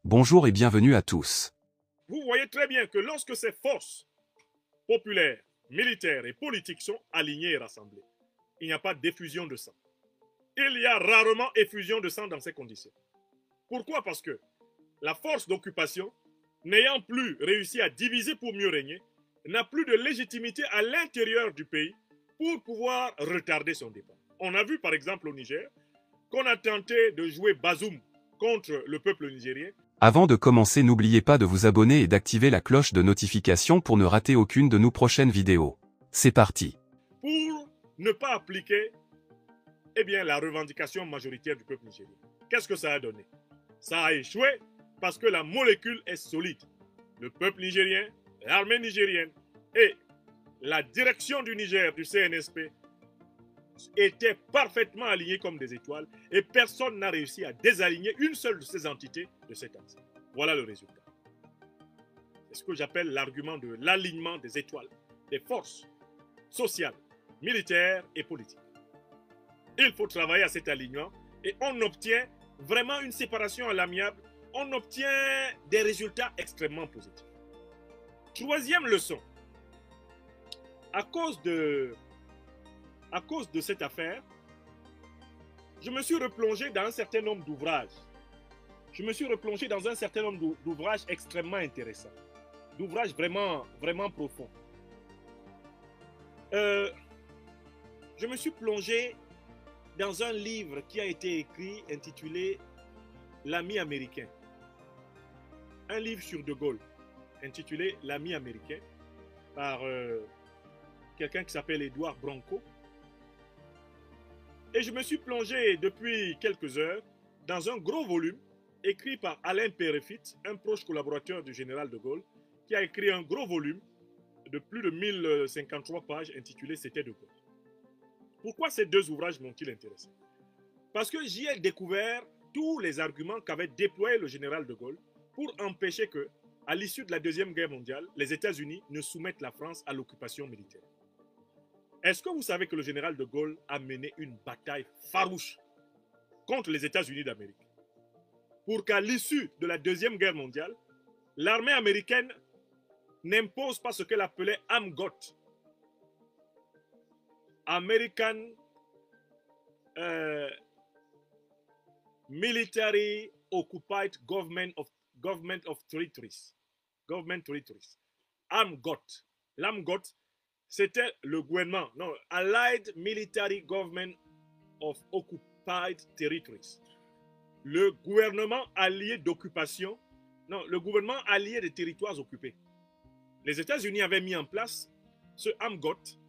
Bonjour et bienvenue à tous. Vous voyez très bien que lorsque ces forces populaires, militaires et politiques sont alignées et rassemblées, il n'y a pas d'effusion de sang. Il y a rarement effusion de sang dans ces conditions. Pourquoi? Parce que la force d'occupation, n'ayant plus réussi à diviser pour mieux régner, n'a plus de légitimité à l'intérieur du pays pour pouvoir retarder son départ. On a vu par exemple au Niger qu'on a tenté de jouer Bazoum contre le peuple nigérien. Avant de commencer, n'oubliez pas de vous abonner et d'activer la cloche de notification pour ne rater aucune de nos prochaines vidéos. C'est parti. Pour ne pas appliquer la revendication majoritaire du peuple nigérien. Qu'est-ce que ça a donné? Ça a échoué parce que la molécule est solide. Le peuple nigérien, l'armée nigérienne et la direction du Niger, du CNSP, étaient parfaitement alignés comme des étoiles et personne n'a réussi à désaligner une seule de ces entités de cet axe. Voilà le résultat. C'est ce que j'appelle l'argument de l'alignement des étoiles, des forces sociales, militaires et politiques. Il faut travailler à cet alignement et on obtient vraiment une séparation à l'amiable, on obtient des résultats extrêmement positifs. Troisième leçon, à cause de cette affaire, je me suis replongé dans un certain nombre d'ouvrages. Je me suis replongé dans un certain nombre d'ouvrages extrêmement intéressants, d'ouvrages vraiment, vraiment profonds. Je me suis plongé dans un livre qui a été écrit intitulé L'ami américain. Un livre sur De Gaulle, intitulé L'ami américain, par quelqu'un qui s'appelle Édouard Branco. Et je me suis plongé depuis quelques heures dans un gros volume écrit par Alain Pérefitte, un proche collaborateur du général de Gaulle, qui a écrit un gros volume de plus de 1053 pages intitulé C'était de Gaulle. Pourquoi ces deux ouvrages m'ont-ils intéressé? Parce que j'y ai découvert tous les arguments qu'avait déployé le général de Gaulle pour empêcher que, à l'issue de la Deuxième Guerre mondiale, les États-Unis ne soumettent la France à l'occupation militaire. Est-ce que vous savez que le général de Gaulle a mené une bataille farouche contre les États-Unis d'Amérique pour qu'à l'issue de la Deuxième Guerre mondiale, l'armée américaine n'impose pas ce qu'elle appelait AMGOT, American Military Occupied Government of Territories. AMGOT. L'AMGOT, c'était le gouvernement, non, Allied Military Government of Occupied Territories. Le gouvernement allié d'occupation, non, le gouvernement allié des territoires occupés. Les États-Unis avaient mis en place ce AMGOT,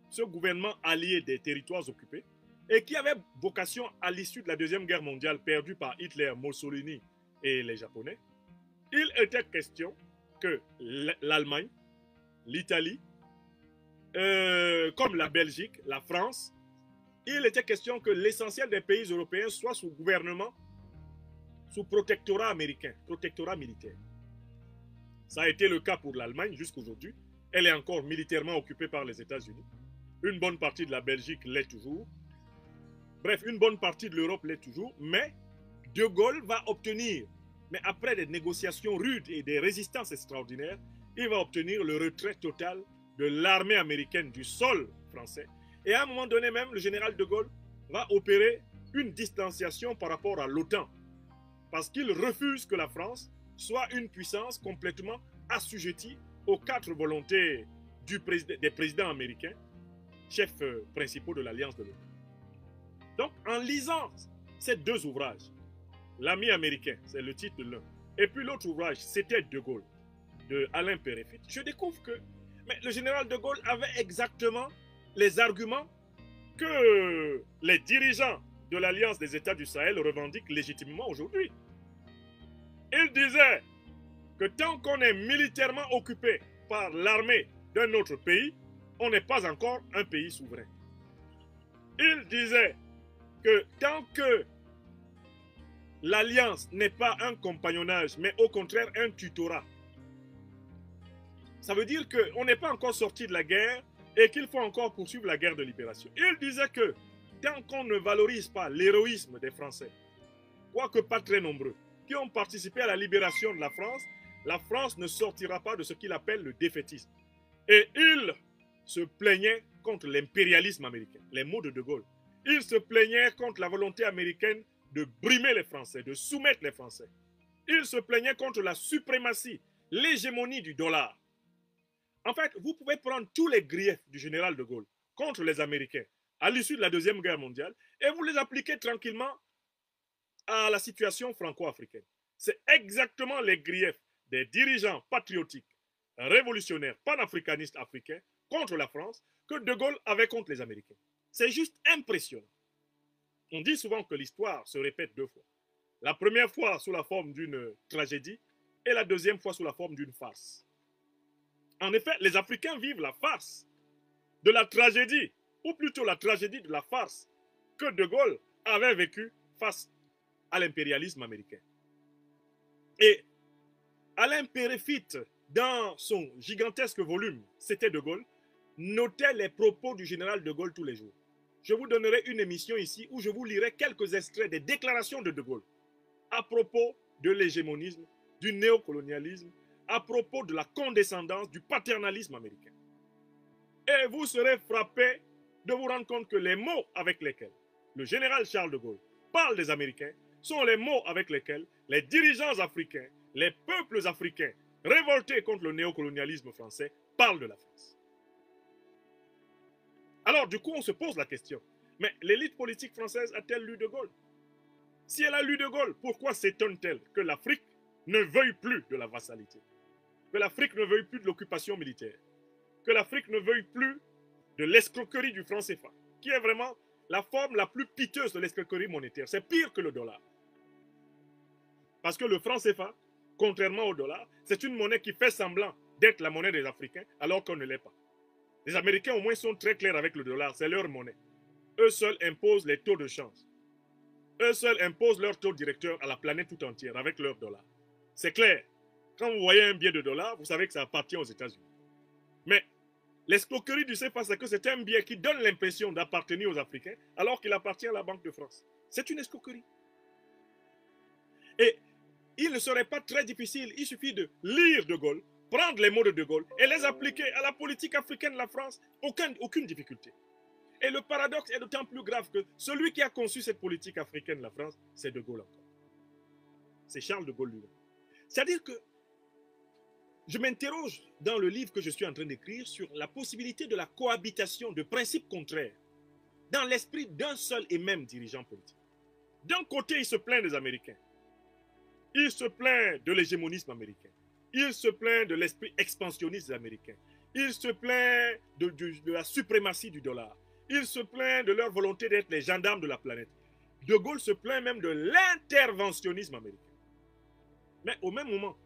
ce gouvernement allié des territoires occupés, et qui avait vocation à l'issue de la Deuxième Guerre mondiale perdue par Hitler, Mussolini et les Japonais. Il était question que l'Allemagne, l'Italie, comme la Belgique, la France, il était question que l'essentiel des pays européens soient sous gouvernement, sous protectorat américain, protectorat militaire. Ça a été le cas pour l'Allemagne jusqu'aujourd'hui. Elle est encore militairement occupée par les États-Unis. Une bonne partie de la Belgique l'est toujours. Bref, une bonne partie de l'Europe l'est toujours. Mais De Gaulle va obtenir, mais après des négociations rudes et des résistances extraordinaires, il va obtenir le retrait total de l'armée américaine du sol français. Et à un moment donné même, le général de Gaulle va opérer une distanciation par rapport à l'OTAN. Parce qu'il refuse que la France soit une puissance complètement assujettie aux quatre volontés des présidents américains, chefs principaux de l'Alliance de l'OTAN. Donc, en lisant ces deux ouvrages, L'ami américain, c'est le titre de l'un, et puis l'autre ouvrage, C'était de Gaulle, de Alain Pérefitte, je découvre que le général de Gaulle avait exactement les arguments que les dirigeants de l'Alliance des États du Sahel revendiquent légitimement aujourd'hui. Il disait que tant qu'on est militairement occupé par l'armée d'un autre pays, on n'est pas encore un pays souverain. Il disait que tant que l'alliance n'est pas un compagnonnage, mais au contraire un tutorat, ça veut dire qu'on n'est pas encore sorti de la guerre et qu'il faut encore poursuivre la guerre de libération. Il disait que tant qu'on ne valorise pas l'héroïsme des Français, quoique pas très nombreux, qui ont participé à la libération de la France ne sortira pas de ce qu'il appelle le défaitisme. Et il se plaignait contre l'impérialisme américain, les mots de Gaulle. Il se plaignait contre la volonté américaine de brimer les Français, de soumettre les Français. Il se plaignait contre la suprématie, l'hégémonie du dollar. En fait, vous pouvez prendre tous les griefs du général de Gaulle contre les Américains à l'issue de la Deuxième Guerre mondiale et vous les appliquez tranquillement à la situation franco-africaine. C'est exactement les griefs des dirigeants patriotiques, révolutionnaires, panafricanistes africains contre la France que de Gaulle avait contre les Américains. C'est juste impressionnant. On dit souvent que l'histoire se répète deux fois. La première fois sous la forme d'une tragédie et la deuxième fois sous la forme d'une farce. En effet, les Africains vivent la farce de la tragédie, ou plutôt la tragédie de la farce que de Gaulle avait vécue face à l'impérialisme américain. Et Alain Péréfitte, dans son gigantesque volume, c'était de Gaulle, notait les propos du général de Gaulle tous les jours. Je vous donnerai une émission ici où je vous lirai quelques extraits des déclarations de Gaulle à propos de l'hégémonisme, du néocolonialisme, à propos de la condescendance, du paternalisme américain. Et vous serez frappé de vous rendre compte que les mots avec lesquels le général Charles de Gaulle parle des Américains sont les mots avec lesquels les dirigeants africains, les peuples africains révoltés contre le néocolonialisme français parlent de la France. Alors du coup, on se pose la question, mais l'élite politique française a-t-elle lu de Gaulle? Si elle a lu de Gaulle, pourquoi s'étonne-t-elle que l'Afrique ne veuille plus de la vassalité, que l'Afrique ne veuille plus de l'occupation militaire, que l'Afrique ne veuille plus de l'escroquerie du franc CFA, qui est vraiment la forme la plus piteuse de l'escroquerie monétaire. C'est pire que le dollar. Parce que le franc CFA, contrairement au dollar, c'est une monnaie qui fait semblant d'être la monnaie des Africains, alors qu'on ne l'est pas. Les Américains, au moins, sont très clairs avec le dollar, c'est leur monnaie. Eux seuls imposent les taux de change. Eux seuls imposent leur taux directeur à la planète tout entière avec leur dollar. C'est clair. Quand vous voyez un billet de dollar, vous savez que ça appartient aux États-Unis. Mais l'escroquerie du CFA, c'est que c'est un billet qui donne l'impression d'appartenir aux Africains alors qu'il appartient à la Banque de France. C'est une escroquerie. Et il ne serait pas très difficile, il suffit de lire de Gaulle, prendre les mots de Gaulle et les appliquer à la politique africaine de la France. Aucune difficulté. Et le paradoxe est d'autant plus grave que celui qui a conçu cette politique africaine de la France, c'est de Gaulle encore. C'est Charles de Gaulle lui-même. C'est-à-dire que je m'interroge dans le livre que je suis en train d'écrire sur la possibilité de la cohabitation de principes contraires dans l'esprit d'un seul et même dirigeant politique. D'un côté, il se plaint des Américains. Il se plaint de l'hégémonisme américain. Il se plaint de l'esprit expansionniste des Américains. Il se plaint de la suprématie du dollar. Il se plaint de leur volonté d'être les gendarmes de la planète. De Gaulle se plaint même de l'interventionnisme américain. Mais au même moment,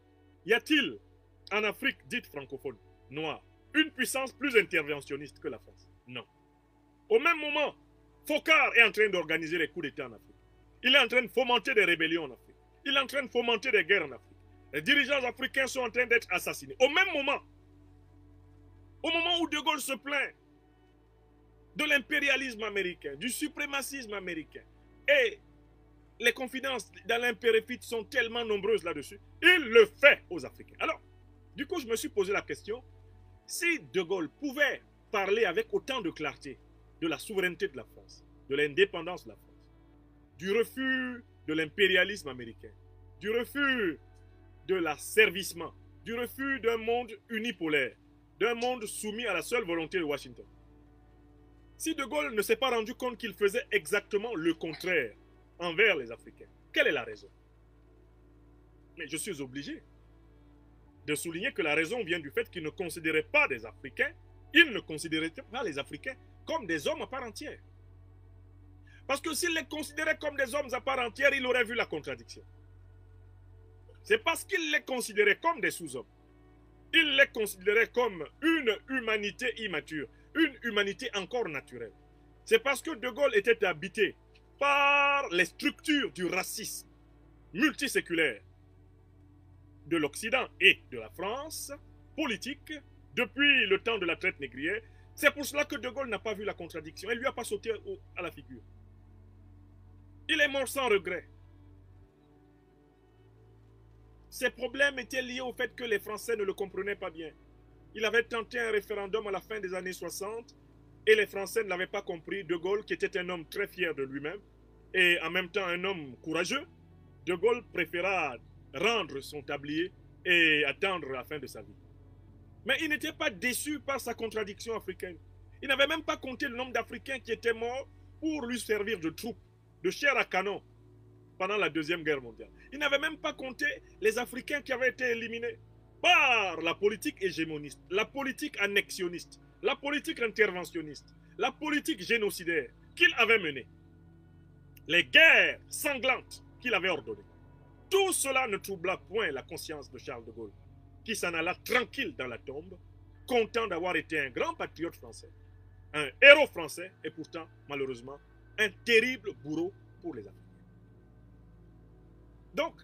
y a-t-il en Afrique dite francophone, noire, une puissance plus interventionniste que la France? Non. Au même moment, Foccart est en train d'organiser les coups d'État en Afrique. Il est en train de fomenter des rébellions en Afrique. Il est en train de fomenter des guerres en Afrique. Les dirigeants africains sont en train d'être assassinés. Au même moment, au moment où De Gaulle se plaint de l'impérialisme américain, du suprémacisme américain, et les confidences d'Alain Péréfitte sont tellement nombreuses là-dessus, il le fait aux Africains. Alors, du coup, je me suis posé la question, si De Gaulle pouvait parler avec autant de clarté de la souveraineté de la France, de l'indépendance de la France, du refus de l'impérialisme américain, du refus de l'asservissement, du refus d'un monde unipolaire, d'un monde soumis à la seule volonté de Washington. Si De Gaulle ne s'est pas rendu compte qu'il faisait exactement le contraire envers les Africains, quelle est la raison? Mais je suis obligé de souligner que la raison vient du fait qu'il ne considérait pas des Africains, il ne considérait pas les Africains comme des hommes à part entière. Parce que s'il les considérait comme des hommes à part entière, il aurait vu la contradiction. C'est parce qu'il les considérait comme des sous-hommes. Il les considérait comme une humanité immature, une humanité encore naturelle. C'est parce que De Gaulle était habité par les structures du racisme multiséculaire de l'Occident et de la France, politique, depuis le temps de la traite négrière. C'est pour cela que De Gaulle n'a pas vu la contradiction. Elle ne lui a pas sauté à la figure. Il est mort sans regret. Ces problèmes étaient liés au fait que les Français ne le comprenaient pas bien. Il avait tenté un référendum à la fin des années 60 et les Français ne l'avaient pas compris. De Gaulle, qui était un homme très fier de lui-même et en même temps un homme courageux, De Gaulle préféra rendre son tablier et attendre la fin de sa vie. Mais il n'était pas déçu par sa contradiction africaine. Il n'avait même pas compté le nombre d'Africains qui étaient morts pour lui servir de troupes, de chair à canon pendant la Deuxième Guerre mondiale. Il n'avait même pas compté les Africains qui avaient été éliminés par la politique hégémoniste, la politique annexionniste, la politique interventionniste, la politique génocidaire qu'il avait menée, les guerres sanglantes qu'il avait ordonnées. Tout cela ne troubla point la conscience de Charles de Gaulle, qui s'en alla tranquille dans la tombe, content d'avoir été un grand patriote français, un héros français et pourtant, malheureusement, un terrible bourreau pour les Africains. Donc,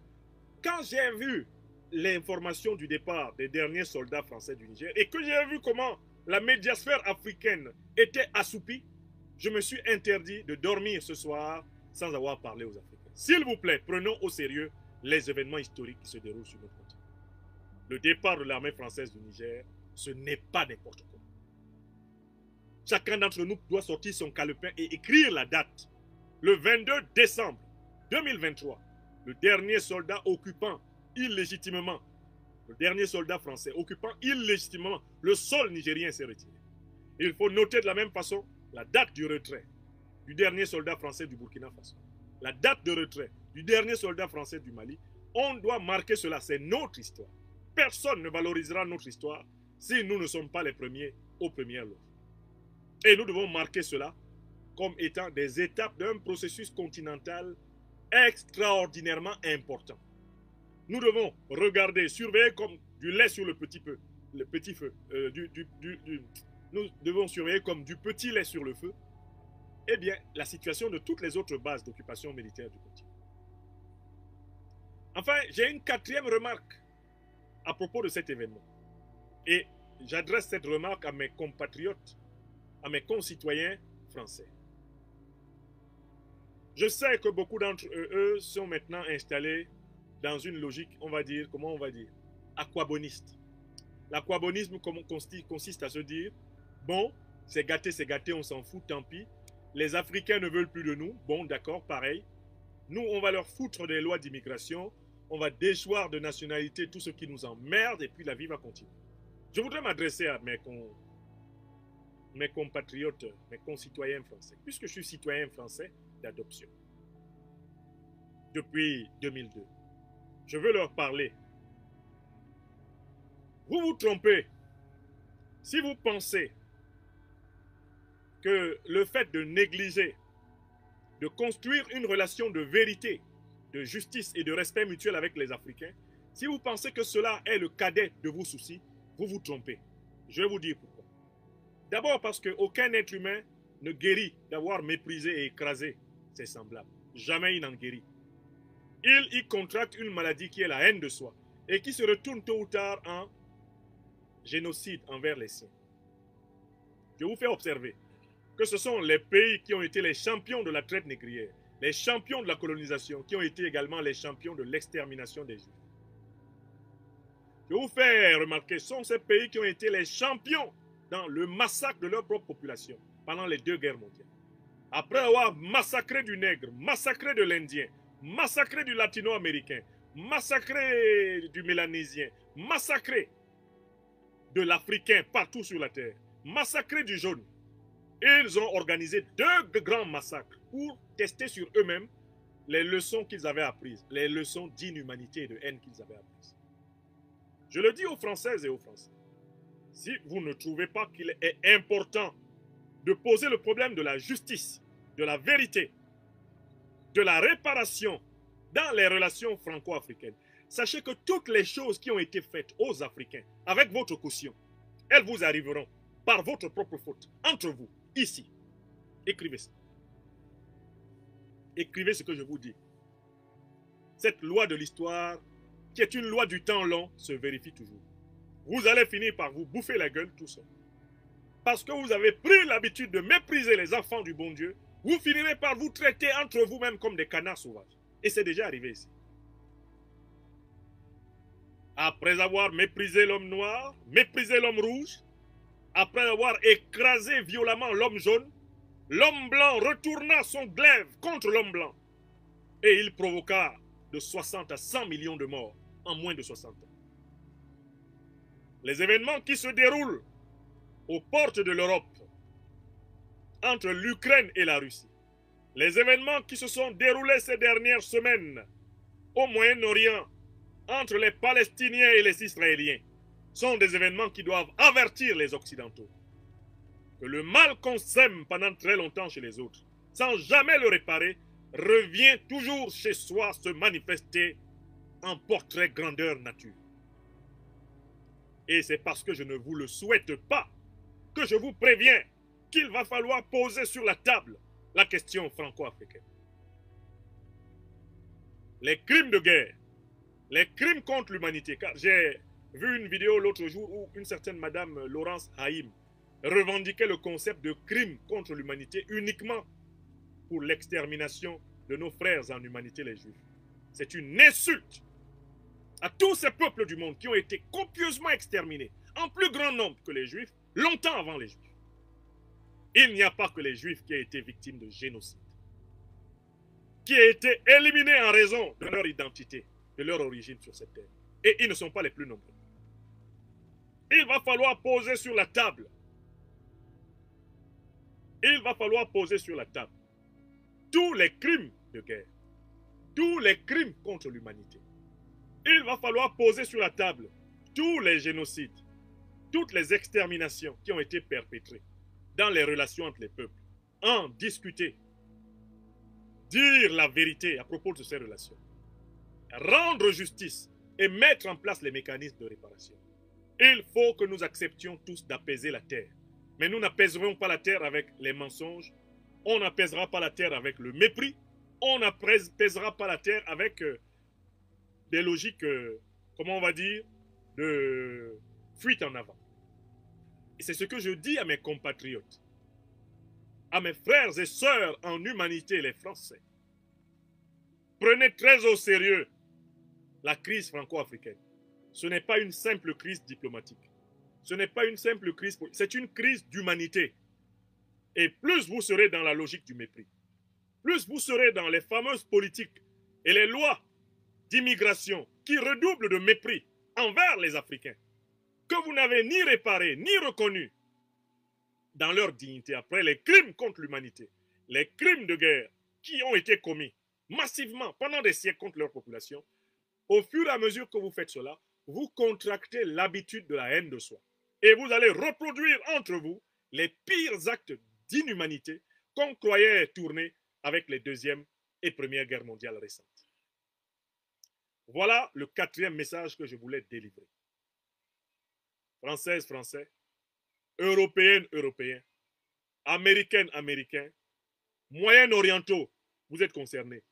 quand j'ai vu l'information du départ des derniers soldats français du Niger et que j'ai vu comment la médiasphère africaine était assoupie, je me suis interdit de dormir ce soir sans avoir parlé aux Africains. S'il vous plaît, prenons au sérieux les événements historiques qui se déroulent sur notre continent. Le départ de l'armée française du Niger, ce n'est pas n'importe quoi. Chacun d'entre nous doit sortir son calepin et écrire la date. Le 22 décembre 2023, le dernier soldat occupant illégitimement, le dernier soldat français occupant illégitimement le sol nigérien s'est retiré. Il faut noter de la même façon la date du retrait du dernier soldat français du Burkina Faso, la date de retrait du dernier soldat français du Mali. On doit marquer cela, c'est notre histoire. Personne ne valorisera notre histoire si nous ne sommes pas les premiers aux premières loges. Et nous devons marquer cela comme étant des étapes d'un processus continental extraordinairement important. Nous devons regarder, surveiller comme du lait sur le petit feu. Nous devons surveiller comme du petit lait sur le feu, eh bien, la situation de toutes les autres bases d'occupation militaire du continent. Enfin, j'ai une quatrième remarque à propos de cet événement. Et j'adresse cette remarque à mes compatriotes, à mes concitoyens français. Je sais que beaucoup d'entre eux sont maintenant installés dans une logique, on va dire, comment on va dire, aquaboniste. L'aquabonisme consiste à se dire, bon, c'est gâté, on s'en fout, tant pis. Les Africains ne veulent plus de nous, bon, d'accord, pareil. Nous, on va leur foutre des lois d'immigration, on va déchoir de nationalité tout ce qui nous emmerde et puis la vie va continuer. Je voudrais m'adresser à mes compatriotes, mes concitoyens français, puisque je suis citoyen français d'adoption depuis 2002. Je veux leur parler. Vous vous trompez si vous pensez que le fait de négliger, de construire une relation de vérité, de justice et de respect mutuel avec les Africains, si vous pensez que cela est le cadet de vos soucis, vous vous trompez. Je vais vous dire pourquoi. D'abord parce qu'aucun être humain ne guérit d'avoir méprisé et écrasé ses semblables. Jamais il n'en guérit. Il y contracte une maladie qui est la haine de soi et qui se retourne tôt ou tard en génocide envers les siens. Je vous fais observer que ce sont les pays qui ont été les champions de la traite négrière, les champions de la colonisation, qui ont été également les champions de l'extermination des Juifs. Je vous fais remarquer, ce sont ces pays qui ont été les champions dans le massacre de leur propre population pendant les 2 guerres mondiales. Après avoir massacré du nègre, massacré de l'Indien, massacré du latino-américain, massacré du mélanésien, massacré de l'Africain partout sur la terre, massacré du jaune, ils ont organisé 2 grands massacres pour tester sur eux-mêmes les leçons qu'ils avaient apprises, les leçons d'inhumanité et de haine qu'ils avaient apprises. Je le dis aux Françaises et aux Français, si vous ne trouvez pas qu'il est important de poser le problème de la justice, de la vérité, de la réparation dans les relations franco-africaines, sachez que toutes les choses qui ont été faites aux Africains avec votre caution, elles vous arriveront par votre propre faute, entre vous, ici. Écrivez ça. Écrivez ce que je vous dis. Cette loi de l'histoire, qui est une loi du temps long, se vérifie toujours. Vous allez finir par vous bouffer la gueule tout seul. Parce que vous avez pris l'habitude de mépriser les enfants du bon Dieu, vous finirez par vous traiter entre vous-même comme des canards sauvages. Et c'est déjà arrivé ici. après avoir méprisé l'homme noir, méprisé l'homme rouge, après avoir écrasé violemment l'homme jaune, l'homme blanc retourna son glaive contre l'homme blanc et il provoqua de 60 à 100 millions de morts en moins de 60 ans. Les événements qui se déroulent aux portes de l'Europe, entre l'Ukraine et la Russie, les événements qui se sont déroulés ces dernières semaines au Moyen-Orient, entre les Palestiniens et les Israéliens, sont des événements qui doivent avertir les Occidentaux que le mal qu'on sème pendant très longtemps chez les autres, sans jamais le réparer, revient toujours chez soi se manifester en portrait grandeur nature. Et c'est parce que je ne vous le souhaite pas que je vous préviens qu'il va falloir poser sur la table la question franco-africaine. Les crimes de guerre, les crimes contre l'humanité, car j'ai vu une vidéo l'autre jour où une certaine madame Laurence Haïm revendiquait le concept de crime contre l'humanité uniquement pour l'extermination de nos frères en humanité, les Juifs. C'est une insulte à tous ces peuples du monde qui ont été copieusement exterminés, en plus grand nombre que les Juifs, longtemps avant les Juifs. Il n'y a pas que les Juifs qui aient été victimes de génocide, qui aient été éliminés en raison de leur identité, de leur origine sur cette terre. Et ils ne sont pas les plus nombreux. Il va falloir poser sur la table. Il va falloir poser sur la table tous les crimes de guerre, tous les crimes contre l'humanité. Il va falloir poser sur la table tous les génocides, toutes les exterminations qui ont été perpétrées dans les relations entre les peuples, en discuter, dire la vérité à propos de ces relations, rendre justice et mettre en place les mécanismes de réparation. Il faut que nous acceptions tous d'apaiser la terre. Mais nous n'apaiserons pas la terre avec les mensonges, on n'apaisera pas la terre avec le mépris, on n'apaisera pas la terre avec des logiques, comment on va dire, de fuite en avant. Et c'est ce que je dis à mes compatriotes, à mes frères et sœurs en humanité, les Français. Prenez très au sérieux la crise franco-africaine. Ce n'est pas une simple crise diplomatique. Ce n'est pas une simple crise, c'est une crise d'humanité. Et plus vous serez dans la logique du mépris, plus vous serez dans les fameuses politiques et les lois d'immigration qui redoublent de mépris envers les Africains, que vous n'avez ni réparé ni reconnu dans leur dignité après les crimes contre l'humanité, les crimes de guerre qui ont été commis massivement pendant des siècles contre leur population. Au fur et à mesure que vous faites cela, vous contractez l'habitude de la haine de soi. Et vous allez reproduire entre vous les pires actes d'inhumanité qu'on croyait tourner avec les deuxième et première guerres mondiales récentes. Voilà le quatrième message que je voulais délivrer. Françaises, Français, Européennes, Européens, Américaines, Américains, Moyen-Orientaux, vous êtes concernés.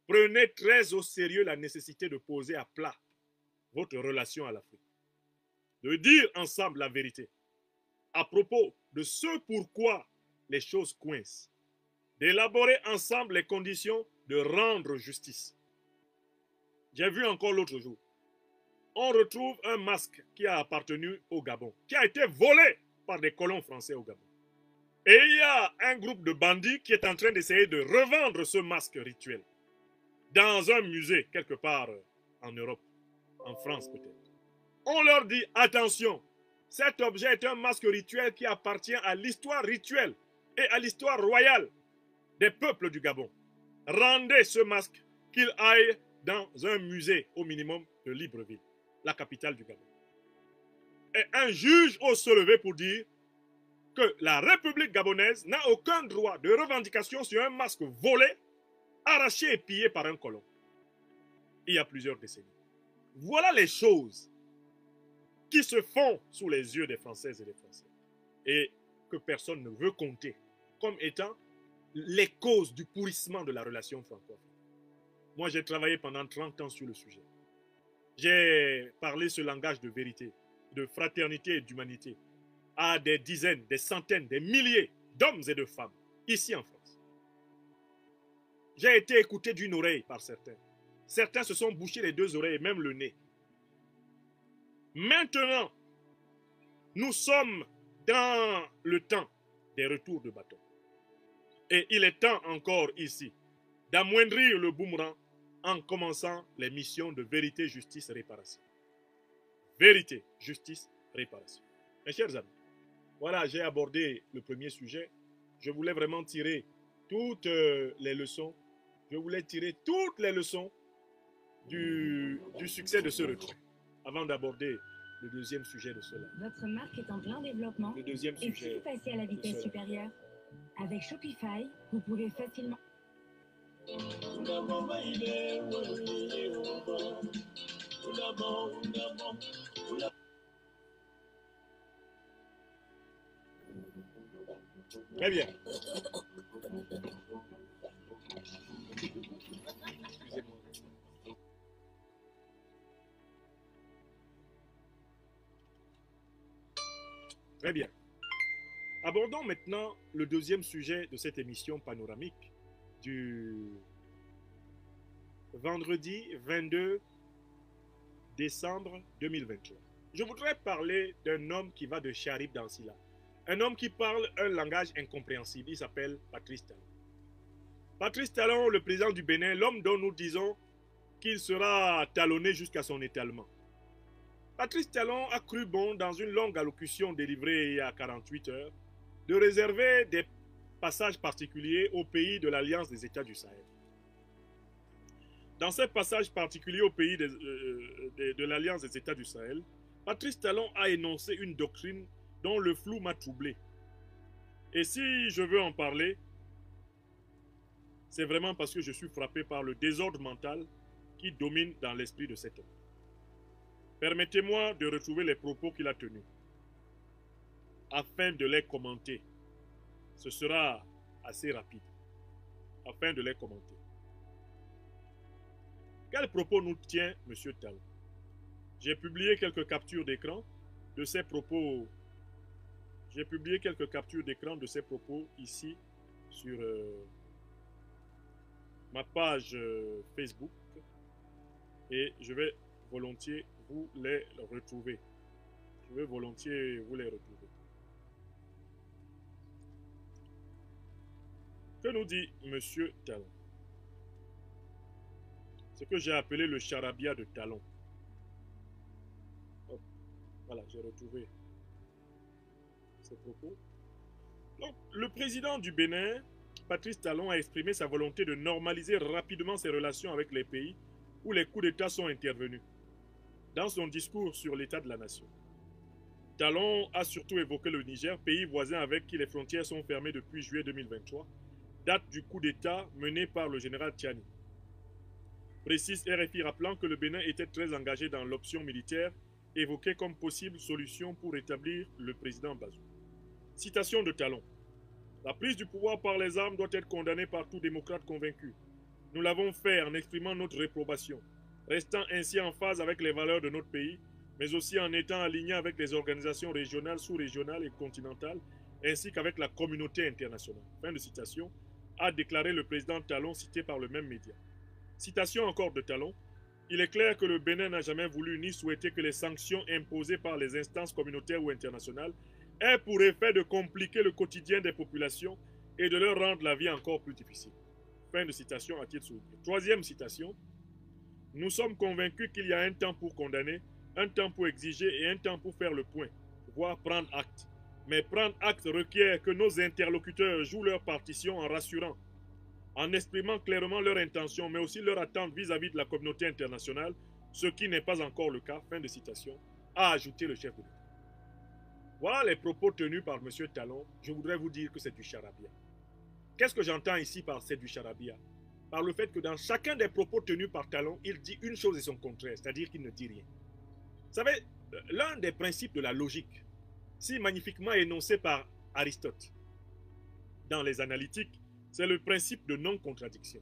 Prenez très au sérieux la nécessité de poser à plat votre relation à l'Afrique. De dire ensemble la vérité à propos de ce pourquoi les choses coincent. D'élaborer ensemble les conditions de rendre justice. J'ai vu encore l'autre jour, on retrouve un masque qui a appartenu au Gabon, qui a été volé par des colons français au Gabon. Et il y a un groupe de bandits qui est en train d'essayer de revendre ce masque rituel dans un musée quelque part en Europe, en France peut-être. On leur dit attention, cet objet est un masque rituel qui appartient à l'histoire rituelle et à l'histoire royale des peuples du Gabon. Rendez ce masque, qu'il aille dans un musée au minimum de Libreville, la capitale du Gabon. Et un juge ose se lever pour dire que la République gabonaise n'a aucun droit de revendication sur un masque volé, arraché et pillé par un colon. Il y a plusieurs décennies. Voilà les choses qui se font sous les yeux des Françaises et des Français et que personne ne veut compter comme étant les causes du pourrissement de la relation franco-africaine. Moi, j'ai travaillé pendant 30 ans sur le sujet. J'ai parlé ce langage de vérité, de fraternité et d'humanité à des dizaines, des centaines, des milliers d'hommes et de femmes ici en France. J'ai été écouté d'une oreille par certains. Certains se sont bouchés les deux oreilles et même le nez. Maintenant, nous sommes dans le temps des retours de bâton. Et il est temps encore ici d'amoindrir le boomerang en commençant les missions de vérité, justice, réparation. Vérité, justice, réparation. Mes chers amis, voilà, j'ai abordé le premier sujet. Je voulais vraiment tirer toutes les leçons. Je voulais tirer toutes les leçons du succès de ce retrait avant d'aborder le deuxième sujet de cela. Votre marque est en plein développement. Le deuxième Et sujet. si vous passez à la vitesse supérieure, avec Shopify, vous pouvez facilement... Très bien. Très bien. Abordons maintenant le deuxième sujet de cette émission panoramique du vendredi 22 décembre 2023. Je voudrais parler d'un homme qui va de Charib dans Silla. Un homme qui parle un langage incompréhensible. Il s'appelle Patrice Talon. Patrice Talon, le président du Bénin, l'homme dont nous disons qu'il sera talonné jusqu'à son étalement. Patrice Talon a cru bon, dans une longue allocution délivrée il y a 48 heures, de réserver des passages particuliers au pays de l'Alliance des États du Sahel. Dans ces passages particuliers au pays de l'Alliance des États du Sahel, Patrice Talon a énoncé une doctrine dont le flou m'a troublé. Et si je veux en parler, c'est vraiment parce que je suis frappé par le désordre mental qui domine dans l'esprit de cet homme. Permettez-moi de retrouver les propos qu'il a tenus, afin de les commenter. Ce sera assez rapide, afin de les commenter. Quel propos nous tient M. Talon? J'ai publié quelques captures d'écran de ses propos. J'ai publié quelques captures d'écran de ses propos ici sur ma page Facebook et je vais volontiers vous les retrouver. Je vais volontiers vous les retrouver. Que nous dit M. Talon? Ce que j'ai appelé le charabia de Talon. Hop, voilà, j'ai retrouvé ces propos. Donc, le président du Bénin, Patrice Talon, a exprimé sa volonté de normaliser rapidement ses relations avec les pays où les coups d'État sont intervenus. Dans son discours sur l'état de la nation, Talon a surtout évoqué le Niger, pays voisin avec qui les frontières sont fermées depuis juillet 2023, date du coup d'État mené par le général Tchani. Précise RFI rappelant que le Bénin était très engagé dans l'option militaire évoquée comme possible solution pour rétablir le président Bazoum. Citation de Talon. La prise du pouvoir par les armes doit être condamnée par tout démocrate convaincu. Nous l'avons fait en exprimant notre réprobation, restant ainsi en phase avec les valeurs de notre pays, mais aussi en étant aligné avec les organisations régionales, sous-régionales et continentales, ainsi qu'avec la communauté internationale. Fin de citation, a déclaré le président Talon cité par le même média. Citation encore de Talon. Il est clair que le Bénin n'a jamais voulu ni souhaité que les sanctions imposées par les instances communautaires ou internationales aient pour effet de compliquer le quotidien des populations et de leur rendre la vie encore plus difficile. Fin de citation à titre souligné. Troisième citation. Nous sommes convaincus qu'il y a un temps pour condamner, un temps pour exiger et un temps pour faire le point, voire prendre acte. Mais prendre acte requiert que nos interlocuteurs jouent leur partition en rassurant, en exprimant clairement leur intention, mais aussi leur attente vis-à-vis de la communauté internationale, ce qui n'est pas encore le cas, fin de citation, a ajouté le chef de l'État. Voilà les propos tenus par M. Talon. Je voudrais vous dire que c'est du charabia. Qu'est-ce que j'entends ici par c'est du charabia? Par le fait que dans chacun des propos tenus par Talon, il dit une chose et son contraire, c'est-à-dire qu'il ne dit rien. Vous savez, l'un des principes de la logique, si magnifiquement énoncé par Aristote, dans les analytiques, c'est le principe de non-contradiction,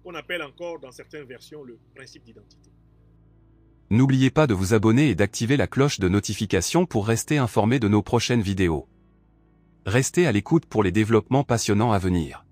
qu'on appelle encore dans certaines versions le principe d'identité. N'oubliez pas de vous abonner et d'activer la cloche de notification pour rester informé de nos prochaines vidéos. Restez à l'écoute pour les développements passionnants à venir.